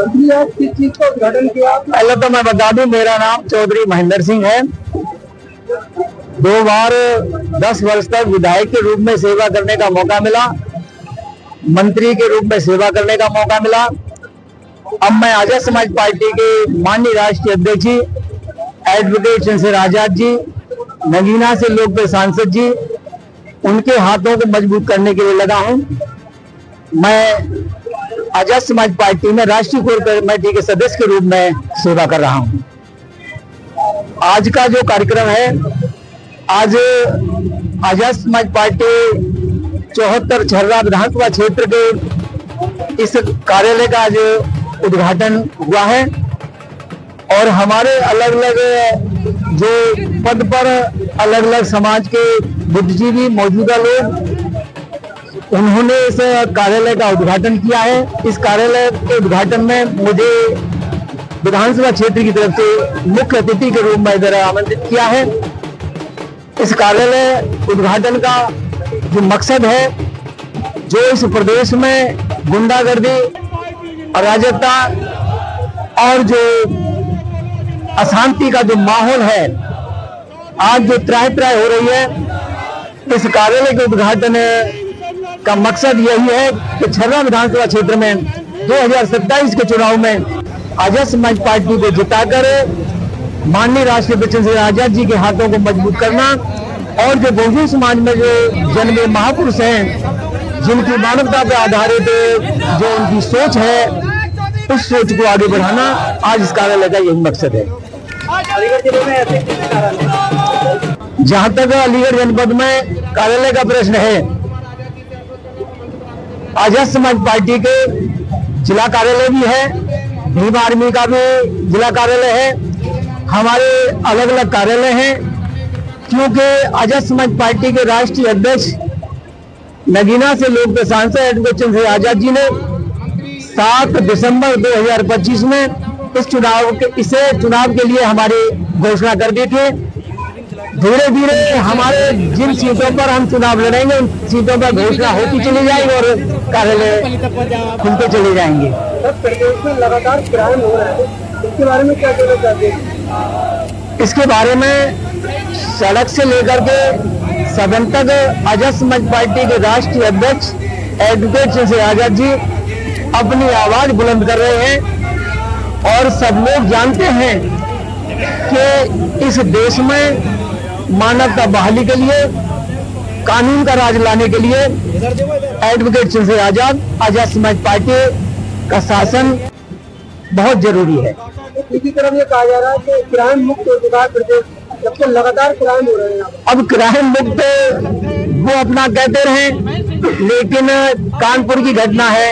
मंत्री आज किस चीज का उद्घाटन किया? पहले तो मैं बता दूं, मेरा नाम चौधरी महेंद्र सिंह है। 2 बार 10 वर्ष तक विधायक के रूप में सेवा करने का मौका मिला, मंत्री के रूप में सेवा करने का मौका मिला। अब मैं आजाद समाज पार्टी के माननीय राष्ट्रीय अध्यक्ष जी एडवोकेट चंद्रशेखर आजाद जी, नगीना से लोकप्रिय सांसद जी, उनके हाथों को मजबूत करने के लिए लगा हूं। मैं आजाद समाज पार्टी में राष्ट्रीय कोर कमेटी के सदस्य के रूप में सेवा कर रहा हूं। आज का जो कार्यक्रम है, आज आजाद समाज पार्टी 74 छर्रा विधानसभा क्षेत्र के इस कार्यालय का आज उद्घाटन हुआ है और हमारे अलग अलग जो पद पर अलग अलग समाज के बुद्धिजीवी मौजूदा लोग, उन्होंने इस कार्यालय का उद्घाटन किया है। इस कार्यालय के उद्घाटन में मुझे विधानसभा क्षेत्र की तरफ से मुख्य अतिथि के रूप में इधर आमंत्रित किया है। इस कार्यालय उद्घाटन का जो मकसद है, जो इस प्रदेश में गुंडागर्दी, अराजकता और जो अशांति का जो माहौल है, आज जो त्राह त्राह हो रही है, इस कार्यालय के उद्घाटन का मकसद यही है कि छर्रा विधानसभा क्षेत्र में 2027 के चुनाव में आजाद समाज पार्टी को जिताकर माननीय राष्ट्रीय अध्यक्ष चंद्रशेखर आजाद जी के हाथों को मजबूत करना और जो बहुजन समाज में जो जन्मे महापुरुष हैं, जिनकी मानवता पर आधारित जो उनकी सोच है, उस सोच को आगे बढ़ाना आज इस कार्यालय का यही मकसद है। अलीगढ़ जिले में ऐसे कार्यालय, जहां तक अलीगढ़ जनपद में कार्यालय का प्रश्न है, आजाद समाज पार्टी के जिला कार्यालय भी है, भीम आर्मी का भी जिला कार्यालय है, हमारे अलग अलग कार्यालय हैं। क्योंकि आजाद समाज पार्टी के राष्ट्रीय अध्यक्ष नगीना से लोकप्रिय सांसद एडवोकेट चंद्रशेखर आजाद जी ने 7 दिसंबर 2025 में इस चुनाव के लिए हमारी घोषणा कर दी थी। धीरे धीरे हमारे जिन सीटों पर हम चुनाव लड़ेंगे, उन सीटों पर घोषणा होती चली जाएगी और कार्यालय खुलते चले जाएंगे। प्रदेश में लगातार क्राइम हो रहा है, इसके बारे में क्या कहना चाहते हैं? इसके बारे में सड़क से लेकर के सदन तक आजाद समाज पार्टी के राष्ट्रीय अध्यक्ष एडवोकेट चंद्रशेखर आजाद जी अपनी आवाज बुलंद कर रहे हैं और सब लोग जानते हैं कि इस देश में मानवता बहाली के लिए, कानून का राज लाने के लिए एडवोकेट चंद्रशेखर आजाद समाज पार्टी का शासन बहुत जरूरी है। इसी तरफ ये कहा जा रहा है कि क्राइम मुक्त हो चुका है प्रदेश, जबकि लगातार क्राइम हो रहे हैं। अब क्राइम मुक्त वो अपना कहते रहे, लेकिन कानपुर की घटना है,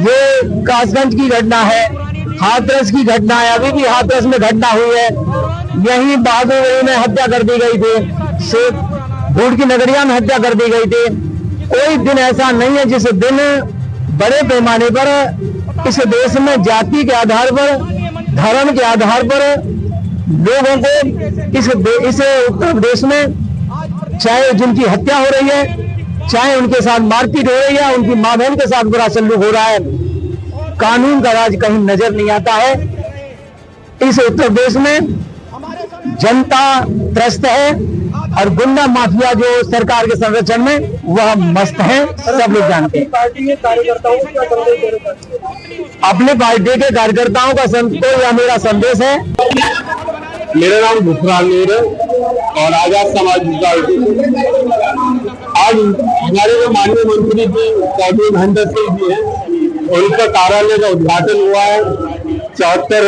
ये कासगंज की घटना है, हाथरस की घटना है, अभी भी हाथरस में घटना हुई है, यही बहादुर में हत्या कर दी गई थी, शेख भूड की नगरिया में हत्या कर दी गई थी। कोई दिन ऐसा नहीं है जिस दिन बड़े पैमाने पर इस देश में जाति के आधार पर, धर्म के आधार पर लोगों को इस उत्तर प्रदेश में चाहे जिनकी हत्या हो रही है, चाहे उनके साथ मारपीट हो रही है, उनकी मां बहन के साथ बुरा सलूक हो रहा है, कानून का राज कहीं नजर नहीं आता है। इस उत्तर प्रदेश में जनता त्रस्त है और गुंडा माफिया जो सरकार के संरक्षण में वह मस्त है, सब लोग जानते हैं। पार्टी के कार्यकर्ताओं को क्या संदेश देना चाहते हैं? अपने पार्टी के कार्यकर्ताओं का यह मेरा संदेश है। मेरा नाम भूखराल मीर है और आजाद समाज पार्टी आज हमारे जो माननीय मंत्री जी चौधरी महेंद्र सिंह जी हैं, उनका कार्यालय का उद्घाटन हुआ है। 74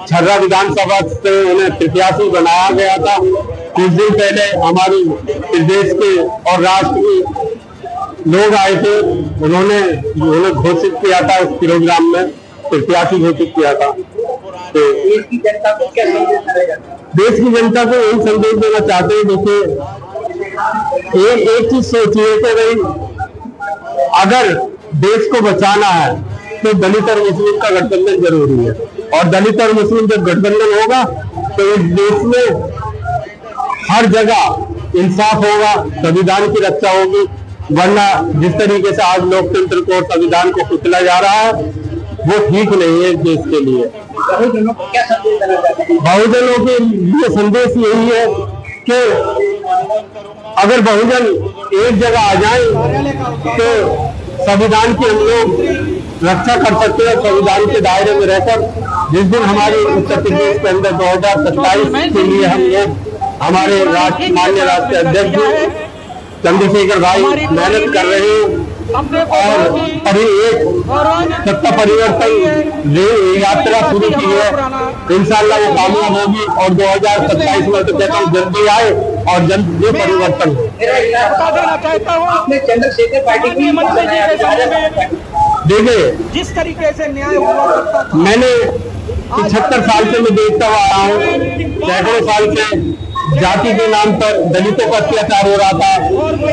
छर्रा विधानसभा से उन्हें प्रत्याशी बनाया गया था। कुछ दिन पहले हमारे प्रदेश के और राष्ट्र के लोग आए थे, उन्होंने घोषित किया था, इस प्रोग्राम में प्रत्याशी घोषित किया था। तो देश की जनता को क्या संदेश देगा? देश की जनता को यही संदेश देना चाहते हैं, देखिए एक चीज सोचिए कि भाई अगर देश को बचाना है तो दलित और मुस्लिम का गठबंधन जरूरी है, और दलित और मुस्लिम जब गठबंधन होगा तो इस देश में हर जगह इंसाफ होगा, संविधान की रक्षा होगी। वरना जिस तरीके से आज लोकतंत्र को और संविधान को कुचला जा रहा है, वो ठीक नहीं है देश के लिए। बहुजनों को क्या संदेश देना चाहते हैं? बहुजनों के लिए संदेश यही है कि अगर बहुजन एक जगह आ जाए तो संविधान की हम लोग रक्षा कर सकते हैं। संविधान के दायरे में रहकर जिस दिन हमारे उत्तर प्रदेश के अंदर 2027 के लिए हम लोग हमारे माननीय राष्ट्रीय अध्यक्ष चंद्रशेखर भाई मेहनत कर रहे हैं और अभी एक सत्ता परिवर्तन यात्रा शुरू की है। इंशाल्लाह वो कामयाब होगी और 2027 में तो कहता हूँ जल्दी आए और जल्द ये परिवर्तन हो। आपने चंद्रशेखर पार्टी की देखिए जिस तरीके से न्याय हुआ करता था, मैंने 75 साल से मैं देखता हुआ आया हूँ। सैकड़ों साल से जाति के नाम पर दलितों का अत्याचार हो रहा था,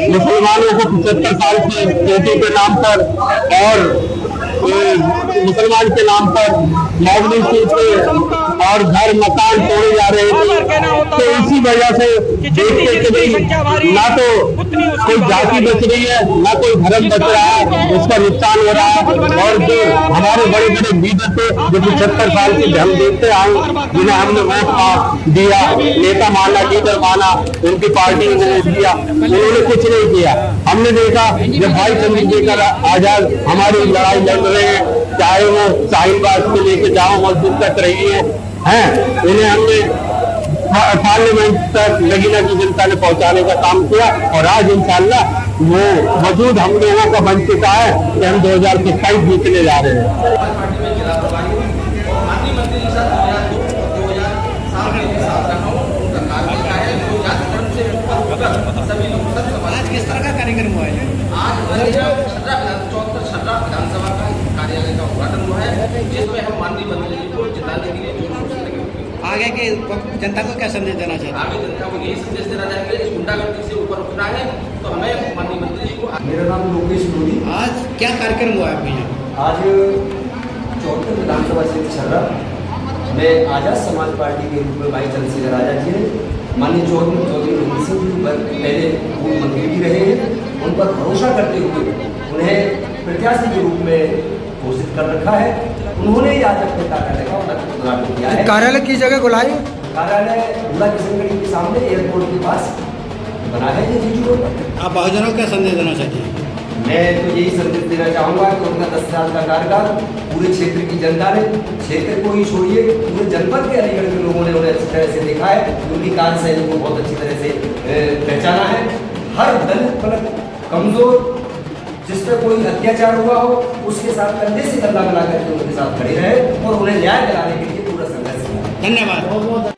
मुसलमानों को 75 साल से खेती के नाम पर और मुसलमान के नाम पर मौलवी और घर मकान तोड़े जा रहे थे। तो इसी वजह से देखते कि ना तो कोई जाति बच रही है ना कोई धर्म बच रहा है, उसका नुकसान हो रहा है। और जो हमारे बड़े बड़े लीडर थे जो 75 साल से हम देखते आए, जिन्हें हमने वोट दिया, नेता माना, लीडर माना, उनकी पार्टी ने वोट दिया, उन्होंने कुछ नहीं किया। हमने देखा जब भाई चंद्रशेखर आजाद हमारी लड़ाई लड़ रहे हैं, चाहे वो शाहीनबाग से लेकर जाओ मस्जिद तक रही है, उन्हें हमने पार्लियामेंट तक नगीना की जनता ने पहुंचाने का काम किया और आज इंशाल्लाह वो वजूद हम लोगों का बन चुका है कि हम 2027 जीतने जा रहे हैं। आज किस तरह का कार्यक्रम हुआ है? आज विधानसभा का कार्यालय का उद्घाटन हुआ है, जिसमें हम माननीय मंत्री जी को जिताने के लिए जोर शोर से लगे हुए हैं। आगे के जनता को क्या संदेश देना चाहते हैं? आगे जनता को यही संदेश देना चाहेंगे, इस गुंडागर्दी से ऊपर उठना है तो हमें माननीय मंत्री जी को। मेरा नाम लोकेश मोदी। आज क्या कार्यक्रम हुआ है आपके यहाँ? आज 74 विधानसभा क्षेत्र छर्रा में आजाद समाज पार्टी के रूप में भाई चंद्रशेखर आजाद जी ने माननीय चौधरी महेंद्र सिंह जी पहले पूर्व मंत्री भी रहे हैं, उन पर भरोसा करते हुए उन्हें प्रत्याशी के रूप में घोषित कर रखा है। उन्होंने ही आज अपने कार्यालय का उद्घाटन किया है। कार्यालय की जगह बुलाई? कार्यालय भूला किशनगढ़ी के सामने एयरपोर्ट के पास बना है ये जीजू रोड पर। आप बहुजनों को क्या संदेश देना चाहते हैं? मैं तो यही संदेश देना चाहूँगा कि उनका 10 साल का कार्यकाल पूरे क्षेत्र की जनता ने, क्षेत्र को ही छोड़िए पूरे जनपद के अलीगढ़ के लोगों ने उन्हें अच्छी तरह से देखा है, उनकी कार्यशैली को बहुत अच्छी तरह से पहचाना है। हर दलित पलक कमजोर जिस पर कोई अत्याचार हुआ हो उसके साथ कंधे से कंधा मिला करके उनके साथ खड़े रहे और उन्हें न्याय दिलाने के लिए पूरा संघर्ष किया। धन्यवाद।